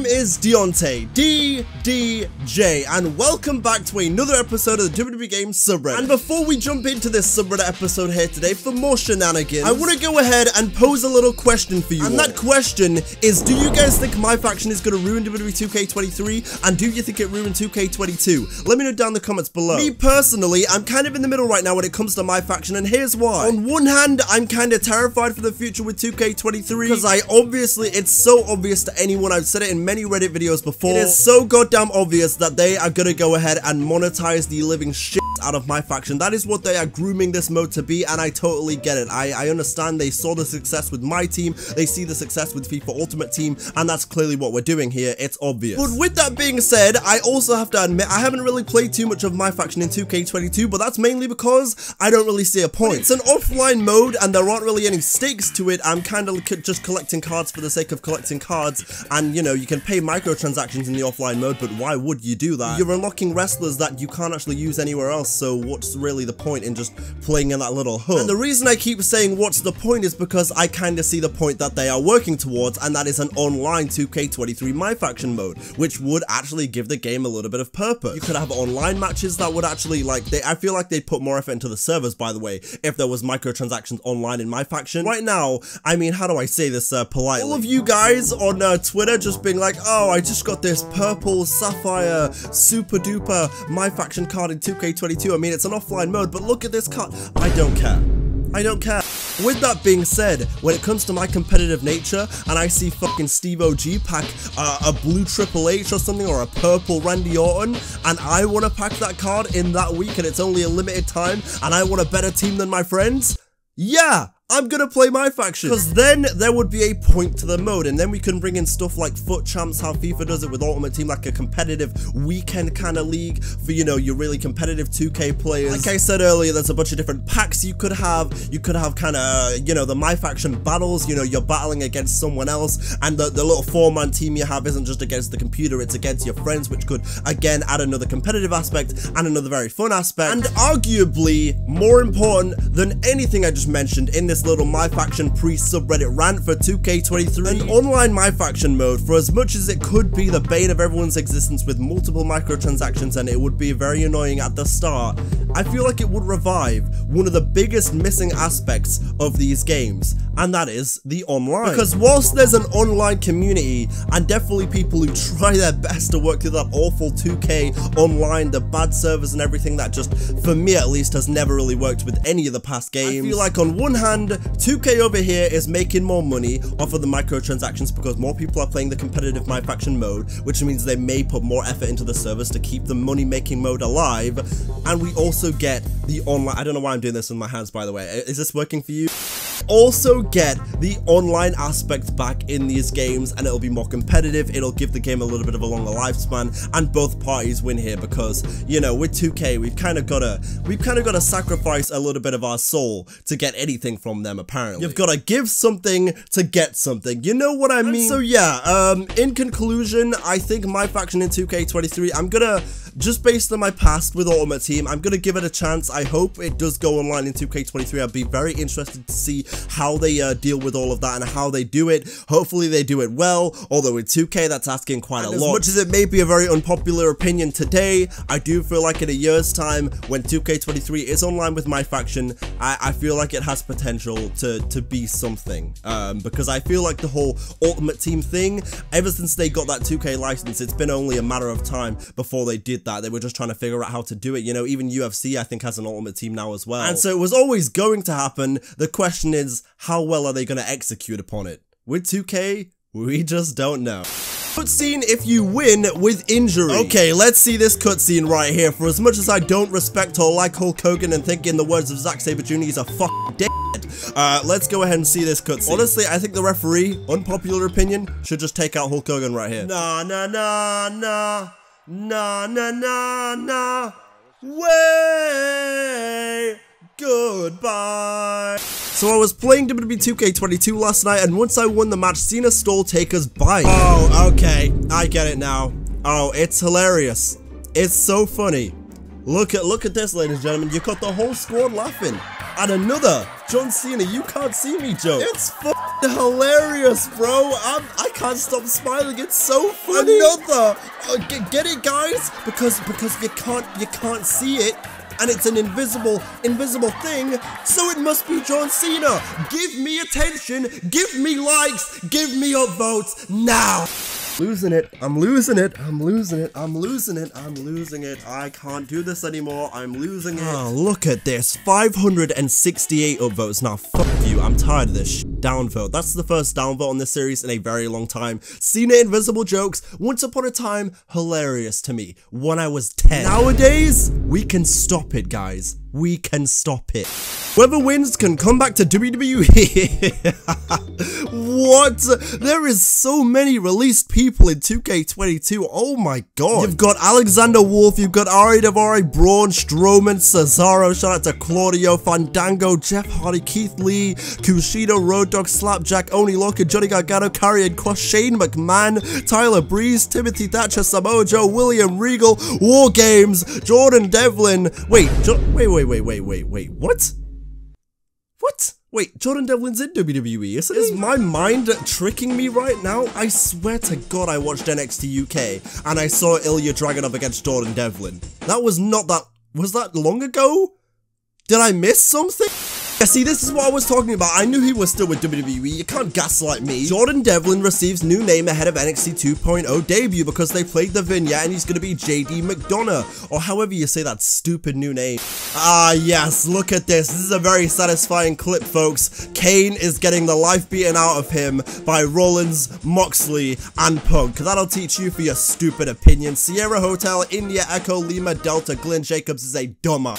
name is Deonte, DDJ, and welcome back to another episode of the WWEGames Subreddit. And before we jump into this subreddit episode here today, for more shenanigans, I want to go ahead and pose a little question for you all. That question is, do you guys think MyFACTION is going to ruin WWE 2K23, and do you think it ruined 2K22? Let me know down in the comments below. Me personally, I'm kind of in the middle right now when it comes to MyFACTION, and here's why. On one hand, I'm kind of terrified for the future with 2K23, because it's so obvious to anyone. I've said it in many Reddit videos before. It is so goddamn obvious that they are gonna go ahead and monetize the living shit out of MyFACTION. That is what they are grooming this mode to be, and I totally get it. I understand they saw the success with my team, they see the success with FIFA Ultimate Team, and that's clearly what we're doing here. It's obvious. But with that being said, I also have to admit I haven't really played too much of MyFACTION in 2K22, but that's mainly because I don't really see a point. It's an offline mode and there aren't really any stakes to it. I'm kind of just collecting cards for the sake of collecting cards, and you know, you can pay microtransactions in the offline mode, but why would you do that? You're unlocking wrestlers that you can't actually use anywhere else, so what's really the point in just playing in that little hub? And the reason I keep saying what's the point is because I kind of see the point that they are working towards, and that is an online 2K23 MyFACTION mode, which would actually give the game a little bit of purpose. You could have online matches that would actually, I feel like they'd put more effort into the servers, by the way, if there was microtransactions online in MyFACTIon. Right now, I mean, how do I say this politely? All of you guys on Twitter just being like, oh, I just got this purple sapphire super duper MyFACTIon card in 2K22. I mean, it's an offline mode, but look at this card. I don't care. I don't care. With that being said, when it comes to my competitive nature, and I see fucking Steve OG pack a blue Triple H or something, or a purple Randy Orton, and I want to pack that card in that week, and it's only a limited time, and I want a better team than my friends, yeah, I'm gonna play MyFACTIon, because then there would be a point to the mode, and then we can bring in stuff like Foot Champs, how FIFA does it with Ultimate Team, like a competitive weekend kind of league for, you know, your really competitive 2K players. Like I said earlier, there's a bunch of different packs you could have kind of, you know, the MyFACTIon battles, you know, you're battling against someone else, and the little 4-man team you have isn't just against the computer, it's against your friends, which could, again, add another competitive aspect and another very fun aspect, and arguably more important than anything I just mentioned in this little MyFACTIon pre-subreddit rant for 2K23. An online MyFACTIon mode, for as much as it could be the bane of everyone's existence with multiple microtransactions, and it would be very annoying at the start, I feel like it would revive one of the biggest missing aspects of these games, and that is the online. Because whilst there's an online community, and definitely people who try their best to work through that awful 2K online, the bad servers and everything that just, for me at least, has never really worked with any of the past games, I feel like on one hand, 2K over here is making more money off of the microtransactions because more people are playing the competitive MyFACTIon mode, which means they may put more effort into the servers to keep the money-making mode alive, and we also get the online— I don't know why I'm doing this with my hands, by the way. Is this working for you? Also get the online aspect back in these games, and it'll be more competitive, it'll give the game a little bit of a longer lifespan, and both parties win here because, you know, with 2K, we've kind of got to sacrifice a little bit of our soul to get anything from them, apparently. You've got to give something to get something, you know what I mean? And so yeah, in conclusion, I think MyFACTIon in 2K23, I'm gonna, just based on my past with Ultimate Team, I'm gonna give it a chance. I hope it does go online in 2K23. I'd be very interested to see how they deal with all of that and how they do it. Hopefully they do it well, although with 2K that's asking quite a lot. As much as it may be a very unpopular opinion today, I do feel like in a year's time, when 2K23 is online with MyFACTIon, I feel like it has potential to be something, because I feel like the whole Ultimate Team thing, ever since they got that 2K license, it's been only a matter of time before they did that. They were just trying to figure out how to do it, you know. Even UFC I think has an Ultimate Team now as well, and so it was always going to happen. The question is, how well are they going to execute upon it? With 2K, we just don't know. Cutscene if you win with injury. Okay, let's see this cutscene right here. For as much as I don't respect or like Hulk Hogan and think in the words of Zack Sabre Jr. he's a fucking dickhead, let's go ahead and see this cutscene. Honestly, I think the referee, unpopular opinion, should just take out Hulk Hogan right here. Nah, nah, nah, nah. Nah, nah, nah, nah. Way. Goodbye. So I was playing WWE 2K23 last night, and once I won the match, Cena stole Taker's bike. Oh, okay. I get it now. Oh, it's hilarious. It's so funny. Look at this, ladies and gentlemen. You got the whole squad laughing at another John Cena, you can't see me joke. It's hilarious, bro. I can't stop smiling. It's so funny. Another. Get it, guys? Because you can't see it. And it's an invisible thing, so it must be John Cena. Give me attention, give me likes, give me your votes now. Losing it. I'm losing it. I can't do this anymore. I'm losing it. Oh, look at this. 568 upvotes. Now, fuck you. I'm tired of this downvote. That's the first downvote on this series in a very long time. Cna Invisible Jokes, once upon a time, hilarious to me when I was 10. Nowadays, we can stop it, guys. We can stop it. Whoever wins can come back to WWE. What? There is so many released people in 2K22. Oh my god. You've got Alexander Wolf, you've got Ari Daivari, Braun Strowman, Cesaro, shout out to Claudio, Fandango, Jeff Hardy, Keith Lee, Kushida, Road Dogg, Slapjack, Oni Locker, Johnny Gargano, Karrion Cross, Shane McMahon, Tyler Breeze, Timothy Thatcher, Samoa Joe, William Regal, War Games, Jordan Devlin. Wait, what? What? Wait, Jordan Devlin's in WWE, isn't he? Is my mind tricking me right now? I swear to God I watched NXT UK and I saw Ilya Dragunov against Jordan Devlin. That was not that... Was that long ago? Did I miss something? Yeah, see, this is what I was talking about. I knew he was still with WWE. You can't gaslight me. Jordan Devlin receives new name ahead of NXT 2.0 debut because they played the vignette and he's going to be JD McDonough, or however you say that stupid new name. Ah, yes, look at this. This is a very satisfying clip, folks. Kane is getting the life beaten out of him by Rollins, Moxley, and Punk. That'll teach you for your stupid opinion. Sierra Hotel, India, Echo, Lima, Delta, Glenn Jacobs is a dumber.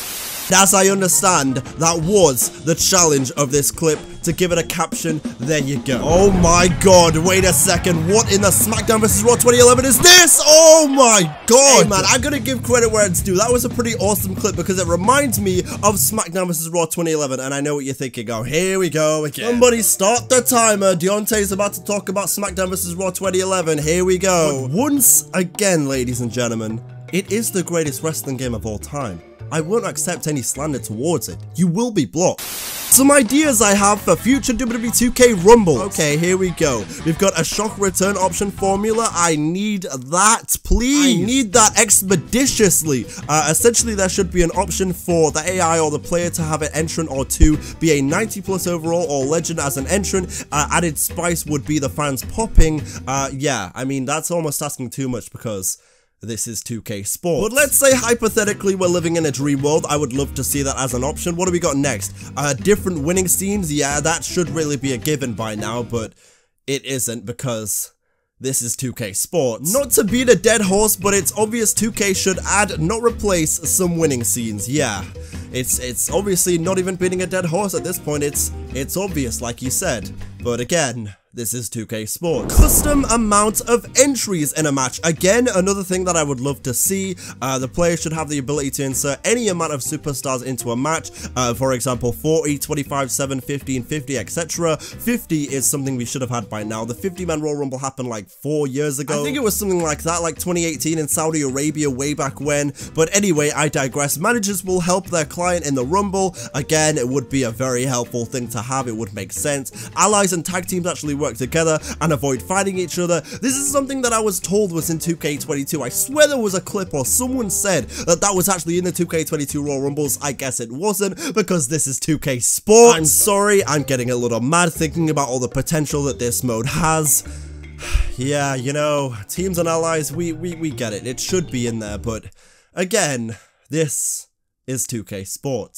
As I understand, that was the challenge of this clip. To give it a caption, there you go. Oh my god, wait a second. What in the Smackdown vs. Raw 2011 is this? Oh my god. Hey man, I'm gonna give credit where it's due. That was a pretty awesome clip because it reminds me of Smackdown vs. Raw 2011. And I know what you're thinking. Oh, here we go again. Somebody start the timer. Deonte is about to talk about Smackdown vs. Raw 2011. Here we go. But once again, ladies and gentlemen, it is the greatest wrestling game of all time. I won't accept any slander towards it. You will be blocked. Some ideas I have for future WWE 2K Rumble. Okay, here we go. We've got a shock return option formula. I need that, please. I need that expeditiously. Essentially, there should be an option for the AI or the player to have an entrant or two be a 90+ overall or legend as an entrant. Added spice would be the fans popping. Yeah, I mean, that's almost asking too much because this is 2K Sports. But let's say hypothetically we're living in a dream world. I would love to see that as an option. What do we got next? Different winning scenes. Yeah, that should really be a given by now, but it isn't because this is 2K Sports. Not to beat a dead horse, but it's obvious 2K should add, not replace, some winning scenes. Yeah, it's obviously not even beating a dead horse at this point. It's obvious, like you said. But again, this is 2K Sports. Custom amount of entries in a match. Again, another thing that I would love to see. The player should have the ability to insert any amount of superstars into a match. For example, 40, 25, 7, 15, 50, etc. 50 is something we should have had by now. The 50-man Royal Rumble happened like 4 years ago. I think it was something like that, like 2018 in Saudi Arabia way back when. But anyway, I digress. Managers will help their client in the Rumble. Again, it would be a very helpful thing to have. It would make sense. Allies and tag teams actually work together and avoid fighting each other. This is something that I was told was in 2K22. I swear there was a clip or someone said that was actually in the 2K22 Royal Rumbles. I guess it wasn't because this is 2K Sports. I'm sorry, I'm getting a little mad thinking about all the potential that this mode has. Yeah, you know, teams and allies, we get it. It should be in there, but again, this is 2K Sports.